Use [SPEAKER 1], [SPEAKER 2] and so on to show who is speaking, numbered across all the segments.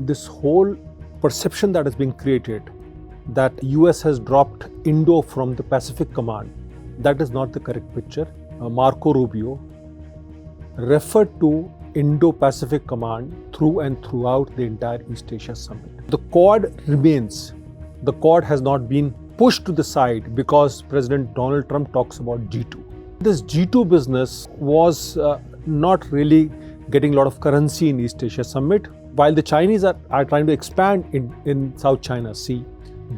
[SPEAKER 1] this whole perception that has been created that US has dropped Indo from the Pacific Command, that is not the correct picture. Marco Rubio referred to Indo Pacific Command through and throughout the entire East Asia Summit. The Quad remains. The Quad has not been pushed to the side because President Donald Trump talks about G2. This G2 business was not really getting a lot of currency in East Asia Summit. While the Chinese are trying to expand in South China Sea,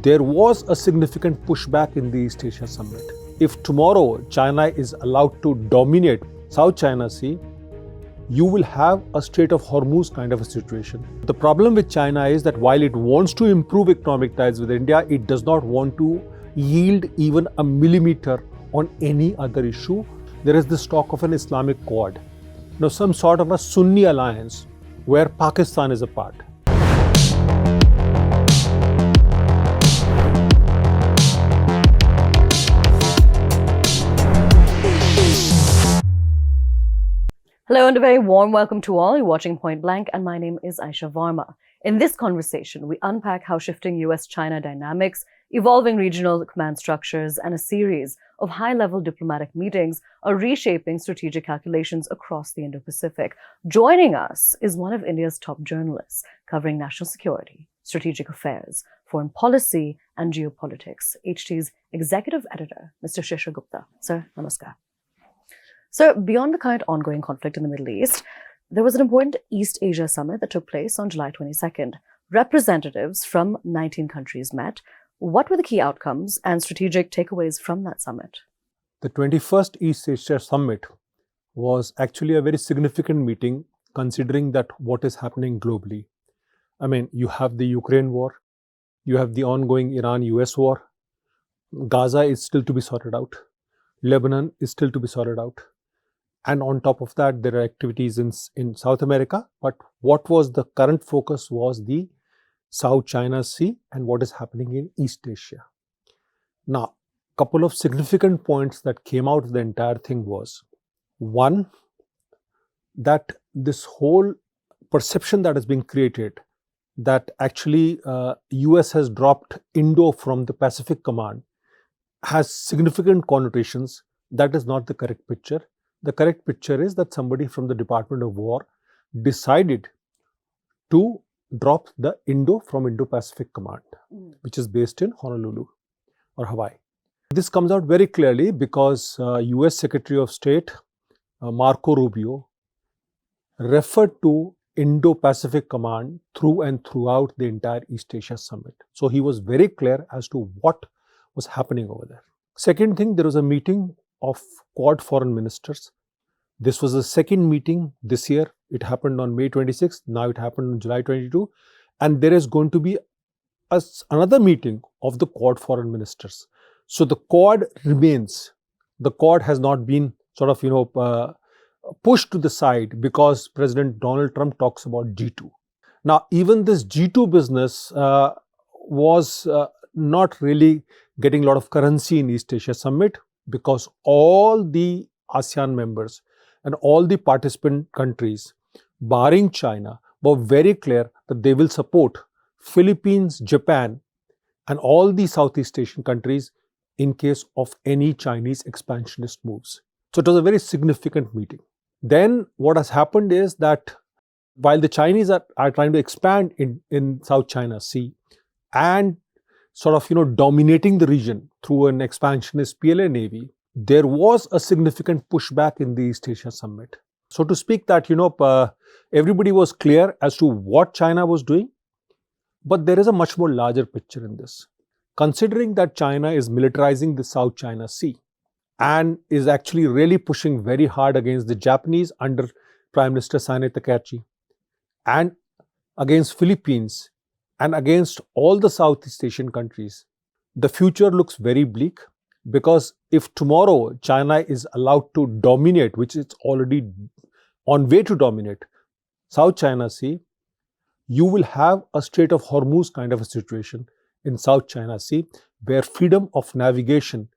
[SPEAKER 1] there was a significant pushback in the East Asia Summit. If tomorrow China is allowed to dominate South China Sea, you will have a Strait of Hormuz kind of a situation. The problem with China is that while it wants to improve economic ties with India, it does not want to yield even a millimeter on any other issue. There is this talk of an Islamic Quad, some sort of a Sunni alliance where Pakistan is a part.
[SPEAKER 2] Hello and a very warm welcome to all. You're watching Point Blank and my name is Aisha Varma. In this conversation, we unpack how shifting US-China dynamics, evolving regional command structures, and a series of high-level diplomatic meetings are reshaping strategic calculations across the Indo Pacific. Joining us is one of India's top journalists covering national security, strategic affairs, foreign policy, and geopolitics, HT's Executive Editor, Mr. Shishir Gupta. Sir, namaskar. So, beyond the current ongoing conflict in the Middle East, there was an important East Asia summit that took place on July 22nd. Representatives from 19 countries met. What were the key outcomes and strategic takeaways from that summit?
[SPEAKER 1] The 21st East Asia Summit was actually a very significant meeting considering that what is happening globally. You have the Ukraine war, you have the ongoing Iran-US war, Gaza is still to be sorted out, Lebanon is still to be sorted out. And on top of that, there are activities in South America. But what was the current focus was the South China Sea and what is happening in East Asia. Now, a couple of significant points that came out of the entire thing was, one, that this whole perception that has been created that actually US has dropped Indo from the Pacific Command has significant connotations. That is not the correct picture. The correct picture is that somebody from the Department of War decided to drop the Indo from Indo-Pacific Command, which is based in Honolulu or Hawaii. This comes out very clearly because US Secretary of State Marco Rubio referred to Indo-Pacific Command through and throughout the entire East Asia Summit. So he was very clear as to what was happening over there. Second thing, there was a meeting of Quad foreign ministers. This was the second meeting this year. It happened on May 26th. Now it happened on July 22. And there is going to be another meeting of the Quad foreign ministers. So the Quad remains. The Quad has not been pushed to the side because President Donald Trump talks about G2. Now, even this G2 business was not really getting a lot of currency in East Asia Summit because all the ASEAN members and all the participant countries, barring China, were very clear that they will support Philippines, Japan, and all the Southeast Asian countries in case of any Chinese expansionist moves. So it was a very significant meeting. Then what has happened is that while the Chinese are trying to expand in South China Sea and dominating the region through an expansionist PLA Navy, there was a significant pushback in the East Asia Summit. So to speak that, everybody was clear as to what China was doing, but there is a much more larger picture in this. Considering that China is militarizing the South China Sea and is actually really pushing very hard against the Japanese under Prime Minister Sanae Takaichi and against Philippines and against all the Southeast Asian countries, the future looks very bleak. Because if tomorrow China is allowed to dominate, which it's already on way to dominate, South China Sea, you will have a Strait of Hormuz kind of a situation in South China Sea, where freedom of navigation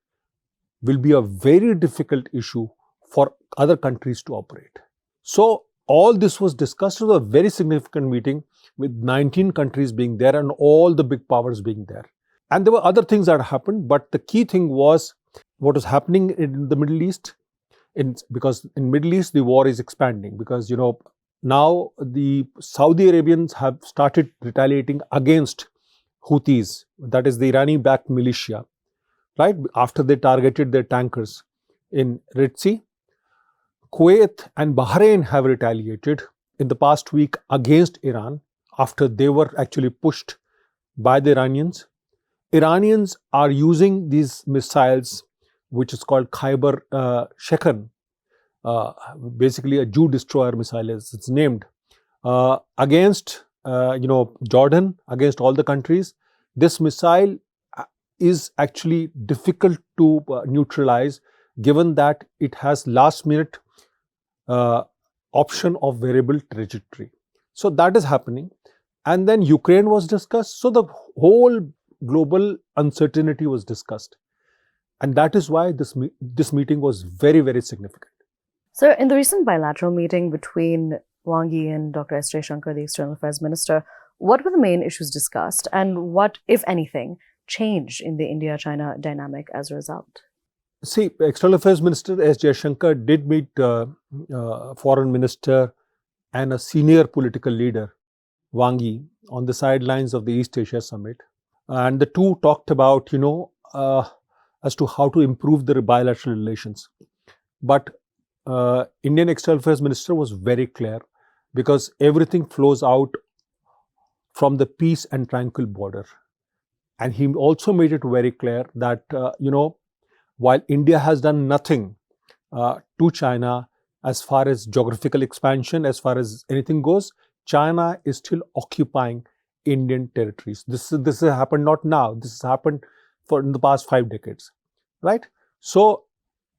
[SPEAKER 1] will be a very difficult issue for other countries to operate. So all this was discussed. It was a very significant meeting with 19 countries being there and all the big powers being there. And there were other things that happened, but the key thing was what was happening in the Middle East. Because in Middle East, the war is expanding because, now the Saudi Arabians have started retaliating against Houthis, that is the Iranian-backed militia, right? After they targeted their tankers in Red Sea. Kuwait and Bahrain have retaliated in the past week against Iran after they were actually pushed by the Iranians. Iranians are using these missiles, which is called Khyber Shekan, basically a Jew destroyer missile as it's named, against Jordan, against all the countries. This missile is actually difficult to neutralize, given that it has last minute option of variable trajectory. So that is happening. And then Ukraine was discussed. So the whole global uncertainty was discussed. And that is why this meeting was very, very significant.
[SPEAKER 2] So in the recent bilateral meeting between Wang Yi and Dr. S. Jaishankar, the External Affairs Minister, what were the main issues discussed and what, if anything, changed in the India-China dynamic as a result?
[SPEAKER 1] See, External Affairs Minister S. Jaishankar did meet Foreign Minister and a senior political leader, Wang Yi, on the sidelines of the East Asia Summit. And the two talked about, as to how to improve the bilateral relations. But Indian External Affairs Minister was very clear because everything flows out from the peace and tranquil border. And he also made it very clear that, while India has done nothing to China as far as geographical expansion, as far as anything goes, China is still occupying Indian territories. This has happened not now. This has happened in the past 5 decades, right? So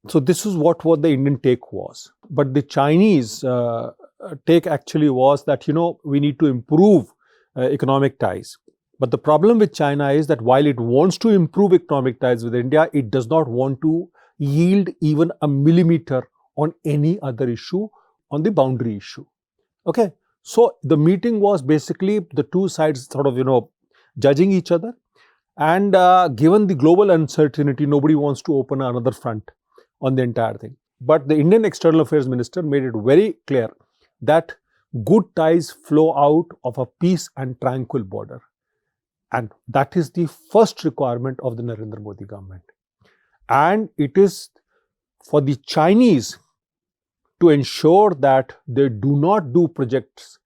[SPEAKER 1] this is what the Indian take was. But the Chinese take actually was that, we need to improve economic ties. But the problem with China is that while it wants to improve economic ties with India, it does not want to yield even a millimeter on any other issue, on the boundary issue. Okay. So the meeting was basically the two sides sort of, judging each other. And given the global uncertainty, nobody wants to open another front on the entire thing. But the Indian External Affairs Minister made it very clear that good ties flow out of a peace and tranquil border. And that is the first requirement of the Narendra Modi government. And it is for the Chinese to ensure that they do not do projects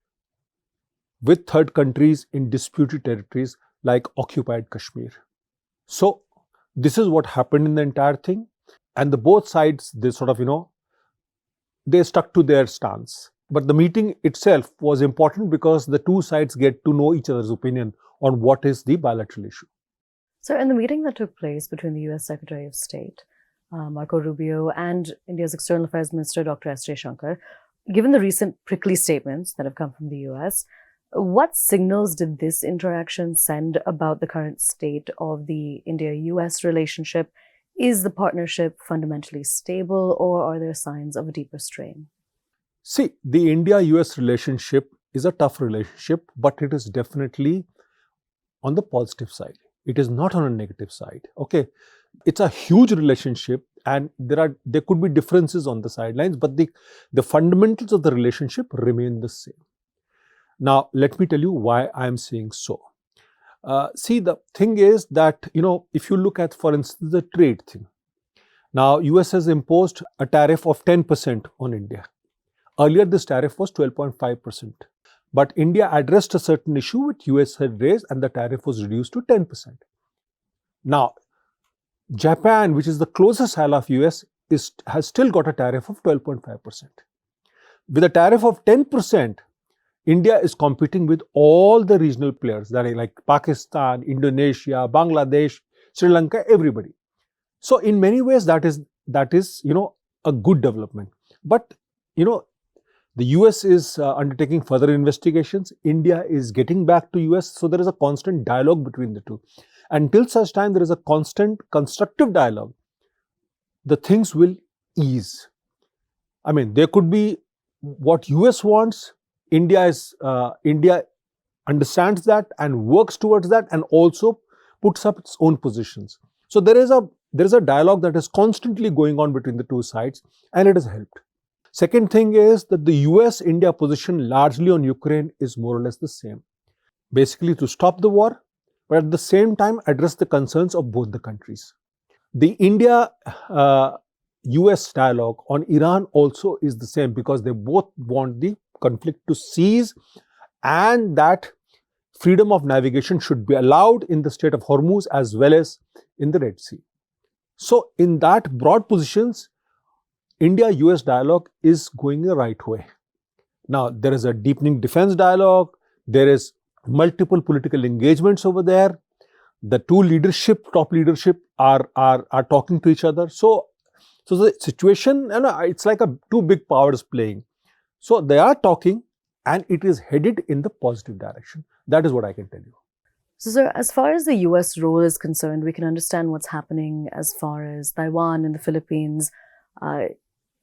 [SPEAKER 1] with third countries in disputed territories like occupied Kashmir. So this is what happened in the entire thing. And the both sides, they sort of, they stuck to their stance. But the meeting itself was important because the two sides get to know each other's opinion on what is the bilateral issue.
[SPEAKER 2] So in the meeting that took place between the US Secretary of State, Marco Rubio, and India's External Affairs Minister, Dr. S. Jaishankar, given the recent prickly statements that have come from the US, what signals did this interaction send about the current state of the India-US relationship? Is the partnership fundamentally stable, or are there signs of a deeper strain?
[SPEAKER 1] See, the India-US relationship is a tough relationship, but it is definitely on the positive side. It is not on a negative side. Okay, it's a huge relationship, and there could be differences on the sidelines, but the fundamentals of the relationship remain the same. Now, let me tell you why I am saying so. See, the thing is that, if you look at, for instance, the trade thing. Now, US has imposed a tariff of 10% on India. Earlier, this tariff was 12.5%. But India addressed a certain issue which US had raised, and the tariff was reduced to 10%. Now, Japan, which is the closest ally of US, has still got a tariff of 12.5%. With a tariff of 10%, India is competing with all the regional players, that are like Pakistan, Indonesia, Bangladesh, Sri Lanka, everybody. So in many ways, that is a good development. But the US is undertaking further investigations. India is getting back to US. So there is a constant dialogue between the two. Until such time there is a constant constructive dialogue, the things will ease. I mean, there could be what US wants, India understands that and works towards that, and also puts up its own positions. So there is a dialogue that is constantly going on between the two sides, and it has helped. Second thing is that the US India position largely on Ukraine is more or less the same. Basically, to stop the war, but at the same time address the concerns of both the countries. The India US dialogue on Iran also is the same, because they both want the conflict to cease, and that freedom of navigation should be allowed in the Strait of Hormuz as well as in the Red Sea. So in that broad positions, India-US dialogue is going the right way. Now, there is a deepening defense dialogue, there is multiple political engagements over there. The top leadership are talking to each other. So the situation, it's like two big powers playing. So they are talking, and it is headed in the positive direction. That is what I can tell you.
[SPEAKER 2] So, sir, as far as the US role is concerned, we can understand what's happening as far as Taiwan and the Philippines,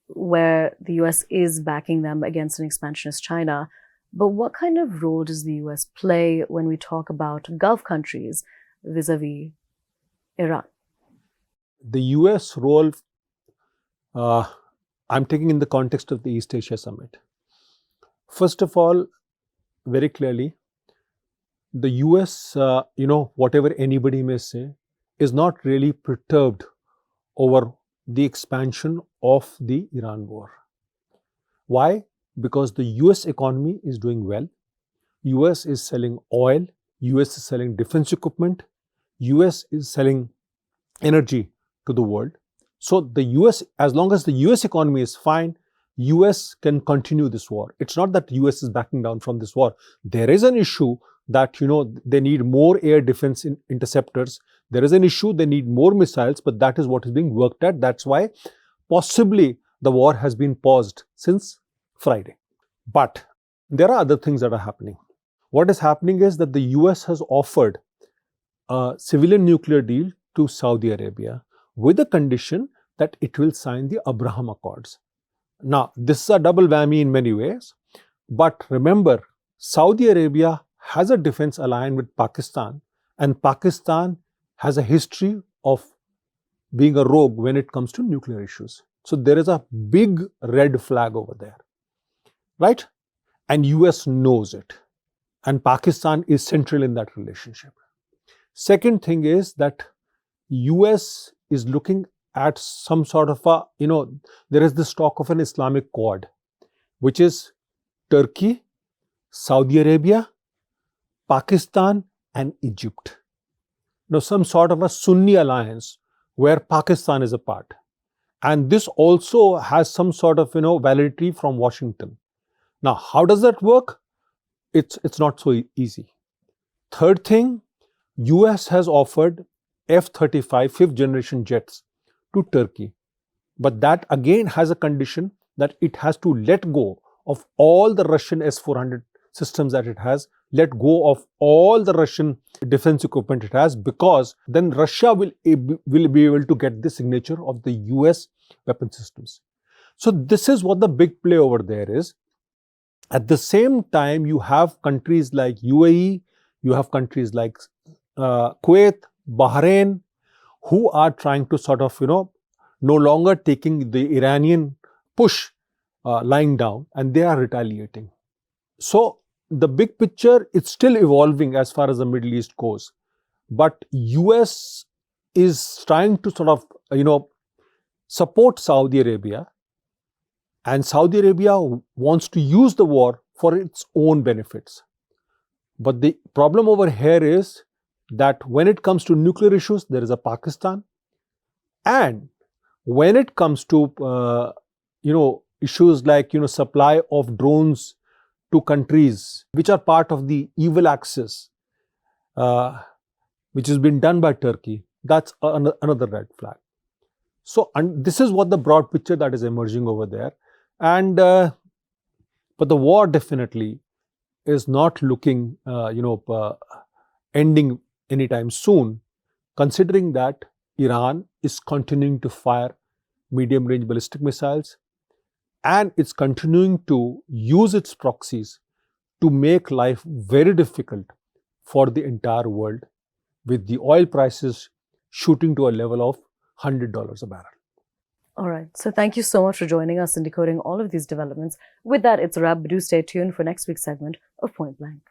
[SPEAKER 2] where the US is backing them against an expansionist China. But what kind of role does the US play when we talk about Gulf countries vis-a-vis Iran?
[SPEAKER 1] The US role, I'm taking in the context of the East Asia Summit. First of all, very clearly, the US, whatever anybody may say, is not really perturbed over the expansion of the Iran war. Why? Because the US economy is doing well. US is selling oil, US is selling defense equipment, US is selling energy to the world. So the US, as long as the US economy is fine, US can continue this war. It's not that US is backing down from this war. There is an issue that, they need more air defense interceptors. There is an issue, they need more missiles, but that is what is being worked at. That's why possibly the war has been paused since Friday. But there are other things that are happening. What is happening is that the US has offered a civilian nuclear deal to Saudi Arabia with the condition that it will sign the Abraham Accords. Now, this is a double whammy in many ways, but remember, Saudi Arabia has a defense alliance with Pakistan, and Pakistan has a history of being a rogue when it comes to nuclear issues. So there is a big red flag over there, right? And US knows it, and Pakistan is central in that relationship. Second thing is that US is looking at some sort of there is this talk of an Islamic Quad, which is Turkey, Saudi Arabia, Pakistan, and Egypt. Now, some sort of a Sunni alliance where Pakistan is a part. And this also has some sort of, validity from Washington. Now, how does that work? It's not so easy. Third thing, US has offered F-35 fifth generation jets to Turkey. But that again has a condition that it has to let go of all the Russian S-400 systems that it has, let go of all the Russian defense equipment it has, because then Russia will be able to get the signature of the US weapon systems. So this is what the big play over there is. At the same time, you have countries like UAE, you have countries like Kuwait, Bahrain, who are trying to sort of, no longer taking the Iranian push lying down, and they are retaliating. So the big picture, it's still evolving as far as the Middle East goes. But US is trying to sort of, support Saudi Arabia, and Saudi Arabia wants to use the war for its own benefits. But the problem over here is that when it comes to nuclear issues, there is a Pakistan. And when it comes to, issues like, supply of drones to countries which are part of the evil axis, which has been done by Turkey, that's another red flag. So this is what the broad picture that is emerging over there. And but the war definitely is not looking, ending anytime soon, considering that Iran is continuing to fire medium-range ballistic missiles. and it's continuing to use its proxies to make life very difficult for the entire world, with the oil prices shooting to a level of $100 a barrel.
[SPEAKER 2] All right. So thank you so much for joining us and decoding all of these developments. With that, it's a wrap. But do stay tuned for next week's segment of Point Blank.